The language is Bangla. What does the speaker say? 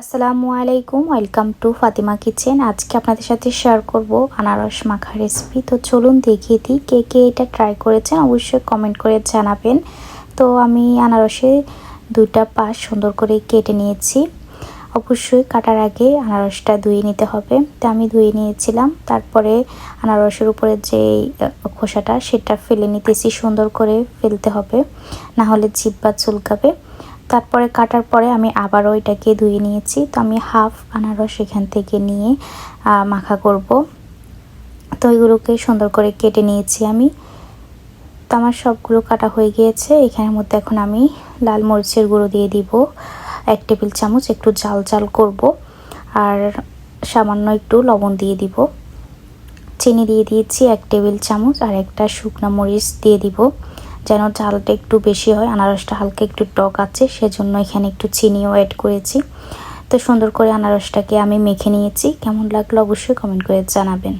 আসসালামু আলাইকুম, ওয়েলকাম টু ফাতিমা কিচেন। আজকে আপনাদের সাথে শেয়ার করব আনারস মাখা রেসিপি। তো চলুন দেখিয়ে দিই, কে কে এটা ট্রাই করেছেন অবশ্যই কমেন্ট করে জানাবেন। তো আমি আনারসে দুইটা পাশ সুন্দর করে কেটে নিয়েছি। অবশ্যই কাটার আগে আনারসটা ধুয়ে নিতে হবে। তো আমি ধুয়ে নিয়েছিলাম, তারপরে আনারসের উপরে যে খোসাটা সেটা ফেলে নিতেছি, সুন্দর করে ফেলতে হবে, না হলে জিহ্বা চুলকাবে। তারপরে কাটার পরে আমি আবারও এটাকে ধুয়ে নিয়েছি। তো আমি হাফ আনারস এখান থেকে নিয়ে মাখা করব। তো এগুলোকে সুন্দর করে কেটে নিয়েছি আমি। তো আমার সবগুলো কাটা হয়ে গিয়েছে। এখানের মধ্যে এখন আমি লাল মরিচের গুঁড়ো দিয়ে দিব 1 টেবিল চামচ, একটু জাল জাল করব। আর সামান্য একটু লবণ দিয়ে দিব। চিনি দিয়ে দিয়েছি 1 টেবিল চামচ, আর একটা শুকনো মরিচ দিয়ে দিব, যেন ঝালটা একটু বেশি হয়। আনারসটা হালকা একটু টক আছে, সেজন্য এখানে একটু চিনিও অ্যাড করেছি। তো সুন্দর করে আনারসটাকে আমি মেখে নিয়েছি। কেমন লাগলো অবশ্যই কমেন্ট করে জানাবেন।